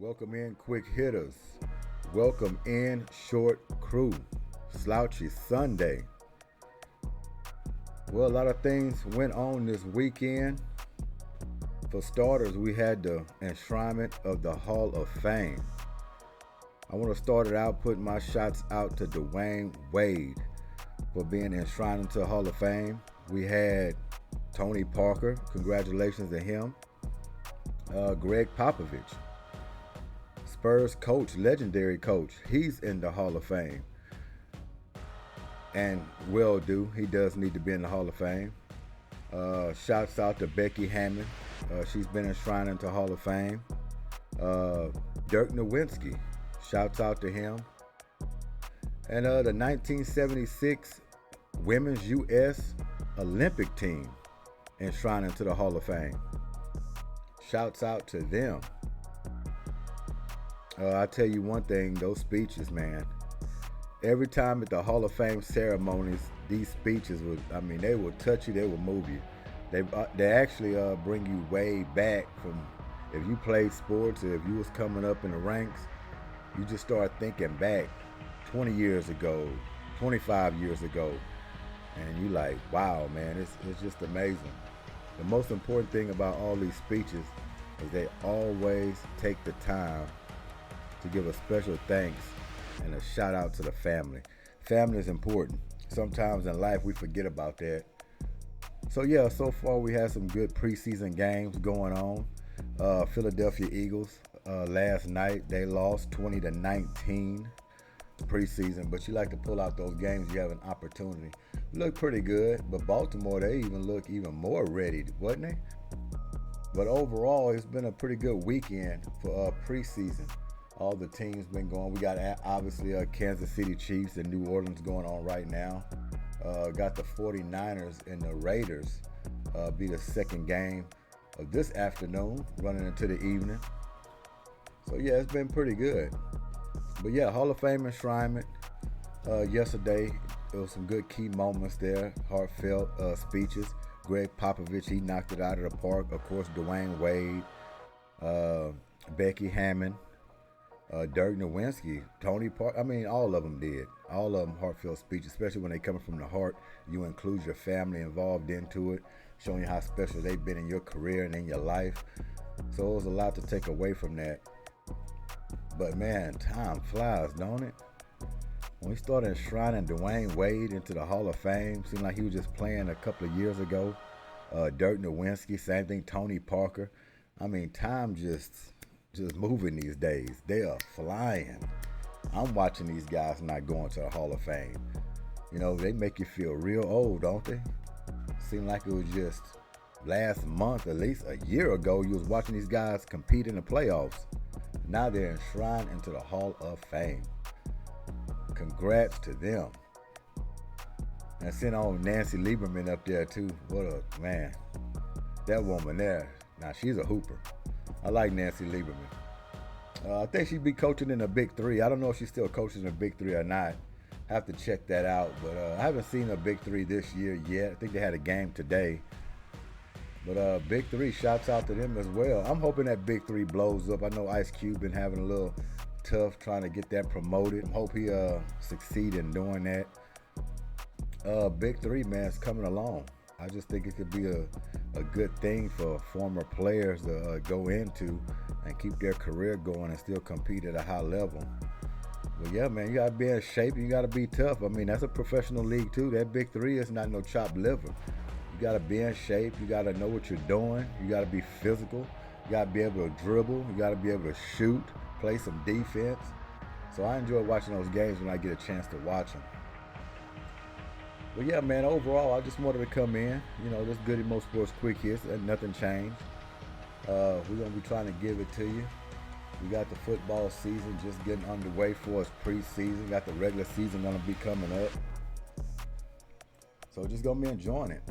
Welcome in, quick hitters. Welcome in, short crew. Slouchy Sunday. Well, a lot of things went on this weekend. For starters, we had the enshrinement of the Hall of Fame. I want to start it out putting my shots out to Dwayne Wade for being enshrined into the Hall of Fame. We had Tony Parker. Congratulations to him. Gregg Popovich, Spurs coach, legendary coach. He's in the Hall of Fame. And will do. He does need to be in the Hall of Fame. Shouts out to Becky Hammond. She's been enshrined into Hall of Fame. Dirk Nowitzki. Shouts out to him. And the 1976 Women's U.S. Olympic team enshrined into the Hall of Fame. Shouts out to them. I tell you one thing, those speeches, man. Every time at the Hall of Fame ceremonies, these speeches they will touch you, they will move you. They actually bring you way back from if you played sports or if you was coming up in the ranks, you just start thinking back 20 years ago, 25 years ago, and you like, wow, man, it's just amazing. The most important thing about all these speeches is they always take the time to give a special thanks and a shout out to the family. Family is important. Sometimes in life we forget about that. So yeah, so far we had some good preseason games going on. Philadelphia Eagles, last night they lost 20-19 preseason, but you like to pull out those games, you have an opportunity. Look pretty good, but Baltimore, they even look even more ready, wasn't they? But overall, it's been a pretty good weekend for preseason. All the teams been going. We got obviously Kansas City Chiefs and New Orleans going on right now. Got the 49ers and the Raiders be the second game of this afternoon, running into the evening. So yeah, it's been pretty good. But yeah, Hall of Fame enshrinement. Yesterday, there was some good key moments there. Heartfelt speeches. Gregg Popovich, he knocked it out of the park. Of course, Dwayne Wade, Becky Hammond, Dirk Nowitzki, Tony Parker. All of them did. All of them heartfelt speeches, especially when they coming from the heart. You include your family involved into it, showing you how special they've been in your career and in your life. So it was a lot to take away from that. But man, time flies, don't it? When we started enshrining Dwayne Wade into the Hall of Fame, seemed like he was just playing a couple of years ago. Dirk Nowitzki, same thing, Tony Parker. Time just moving these days. They are flying. I'm watching these guys not going to the Hall of Fame. You know, they make you feel real old, don't they? Seemed like it was just last month, at least a year ago, you was watching these guys compete in the playoffs. Now they're enshrined into the Hall of Fame. Congrats to them. And send on Nancy Lieberman up there too. What a man. That woman there. Now she's a hooper. I like Nancy Lieberman. I think she'd be coaching in the Big Three. I don't know if she's still coaching in the Big Three or not. I have to check that out. But I haven't seen a Big Three this year yet. I think they had a game today. But Big Three, shouts out to them as well. I'm hoping that Big Three blows up. I know Ice Cube been having a little tough trying to get that promoted. I hope he succeed in doing that. Big Three, man, is coming along. I just think it could be a good thing for former players to go into and keep their career going and still compete at a high level. But yeah, man, you got to be in shape. You got to be tough. That's a professional league too. That Big Three is not no chopped liver. You got to be in shape. You got to know what you're doing. You got to be physical. You got to be able to dribble. You got to be able to shoot, play some defense. So I enjoy watching those games when I get a chance to watch them. But yeah, man, overall, I just wanted to come in. You know, this Goodymo Sports Quick Hits, nothing changed. We're going to be trying to give it to you. We got the football season just getting underway for us, preseason. Got the regular season going to be coming up. So just going to be enjoying it.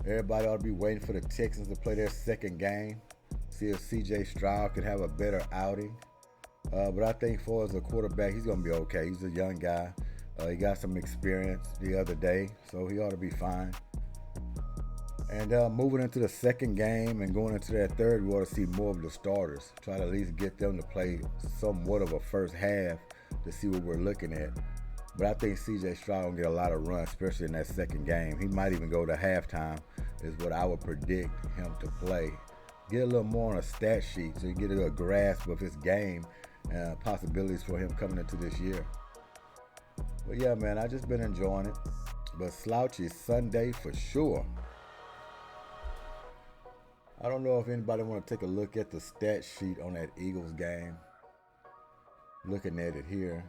Everybody ought to be waiting for the Texans to play their second game. See if C.J. Stroud could have a better outing. But I think for as a quarterback, he's going to be okay. He's a young guy. He got some experience the other day, so he ought to be fine. And moving into the second game and going into that third, we want to see more of the starters. Try to at least get them to play somewhat of a first half to see what we're looking at. But I think C.J. Stroud will get a lot of runs, especially in that second game. He might even go to halftime, is what I would predict him to play. Get a little more on a stat sheet so you get a grasp of his game and possibilities for him coming into this year. But yeah, man, I just been enjoying it. But slouchy Sunday for sure. I don't know if anybody want to take a look at the stat sheet on that Eagles game. Looking at it here.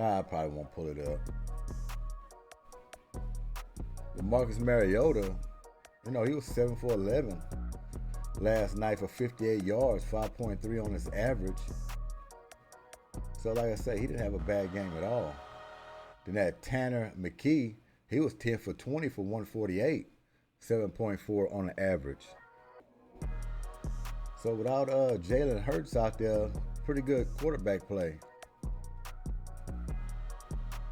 I probably won't pull it up. But Marcus Mariota, he was 7 for 11 last night for 58 yards, 5.3 on his average. So like I say, he didn't have a bad game at all. Then that Tanner McKee, he was 10 for 20 for 148. 7.4 on the average. So without Jalen Hurts out there, pretty good quarterback play.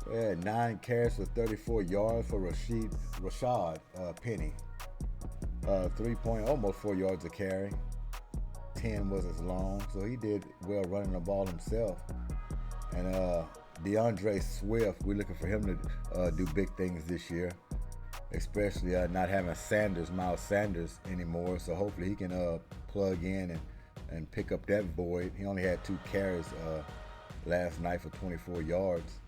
We had 9 carries for 34 yards for Rashad Penny. Almost 4 yards a carry. 10 was his long, so he did well running the ball himself. And DeAndre Swift, we're looking for him to do big things this year. Especially not having Miles Sanders anymore. So hopefully he can plug in and pick up that void. He only had 2 carries last night for 24 yards.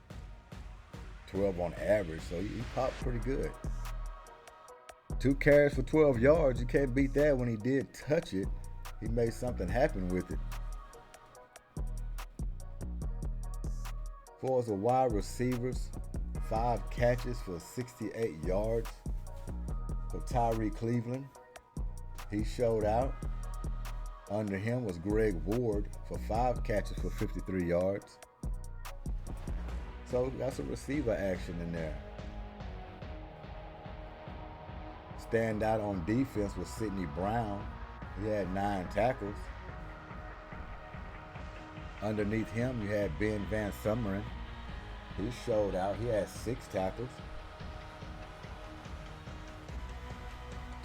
12 on average, so he popped pretty good. 2 carries for 12 yards. You can't beat that. When he did touch it, he made something happen with it. For the wide receivers, 5 catches for 68 yards for Tyree Cleveland. He showed out. Under him was Gregg Ward for 5 catches for 53 yards. So got some receiver action in there. Stand out on defense was Sidney Brown. He had 9 tackles. Underneath him, you had Ben Van Sumeren. He showed out. He had 6 tackles.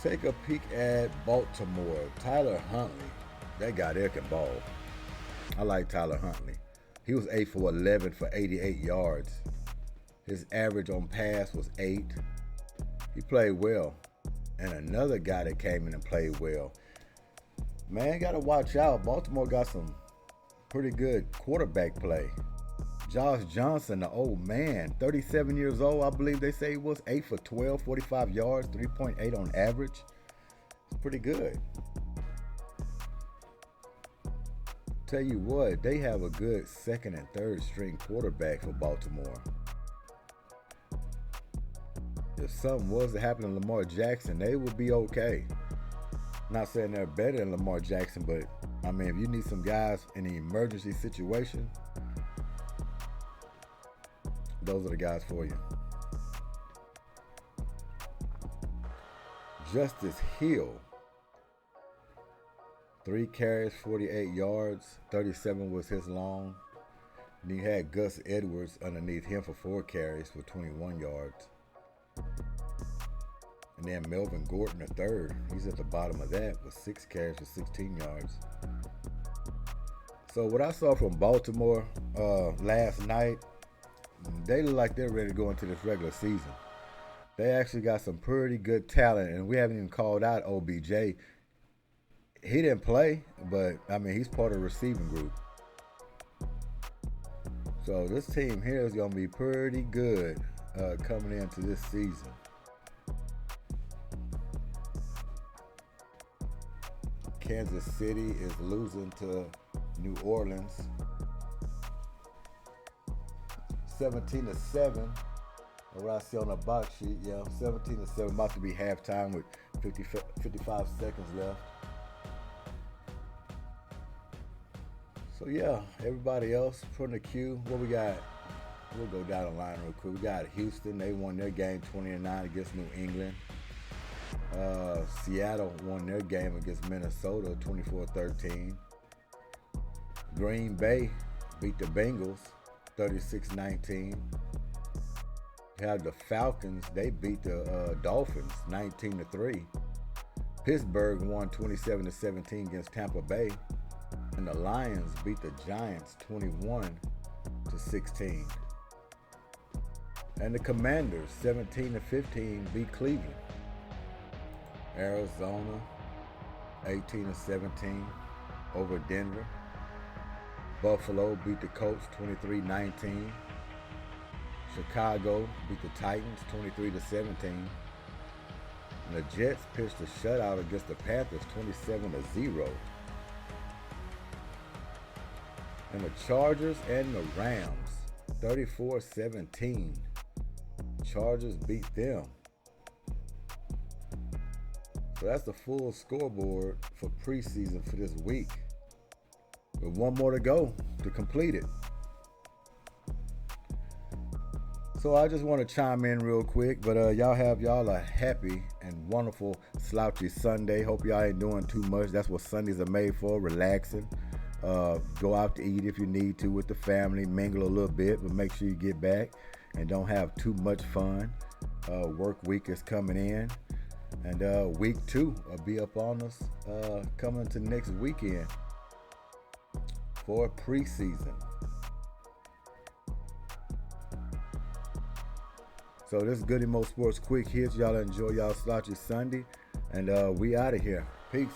Take a peek at Baltimore. Tyler Huntley. That guy there can ball. I like Tyler Huntley. He was 8 for 11 for 88 yards. His average on pass was 8. He played well. And another guy that came in and played well. Man, got to watch out. Baltimore got some pretty good quarterback play. Josh Johnson, the old man, 37 years old, I believe they say he was, 8 for 12, 45 yards, 3.8 on average. It's pretty good. Tell you what, they have a good second and third string quarterback for Baltimore. If something was to happen to Lamar Jackson, they would be okay. Not saying they're better than Lamar Jackson, but I mean, if you need some guys in an emergency situation, those are the guys for you. Justice Hill, 3 carries, 48 yards, 37 was his long. And you had Gus Edwards underneath him for 4 carries for 21 yards. And then Melvin Gordon, the third, he's at the bottom of that with 6 carries for 16 yards. So what I saw from Baltimore last night, they look like they're ready to go into this regular season. They actually got some pretty good talent, and we haven't even called out OBJ. He didn't play, but I mean, he's part of the receiving group. So this team here is going to be pretty good coming into this season. Kansas City is losing to New Orleans 17-7. What I see on the box sheet, 17-7, about to be halftime with 55 seconds left. So yeah, everybody else from the queue, what we got? We'll go down the line real quick. We got Houston, they won their game 20-9 against New England. Seattle won their game against Minnesota 24-13. Green Bay beat the Bengals 36-19. have the Falcons. They beat the Dolphins 19-3. Pittsburgh won 27-17 against Tampa Bay. And the Lions beat the Giants 21-16. And the Commanders 17-15 beat Cleveland. Arizona 18-17 over Denver. Buffalo beat the Colts 23-19. Chicago beat the Titans 23-17. And the Jets pitched a shutout against the Panthers 27-0. And the Chargers and the Rams 34-17. Chargers beat them. So that's the full scoreboard for preseason for this week. With one more to go to complete it. So I just want to chime in real quick, but y'all have a happy and wonderful slouchy Sunday. Hope y'all ain't doing too much. That's what Sundays are made for, relaxing. Go out to eat if you need to with the family, mingle a little bit, but make sure you get back and don't have too much fun. Work week is coming in, and week 2 will be up on us coming to next weekend for preseason. So this is Goodymo Sports Quick Hits. Y'all enjoy y'all slouchy Sunday, and we out of here. Peace.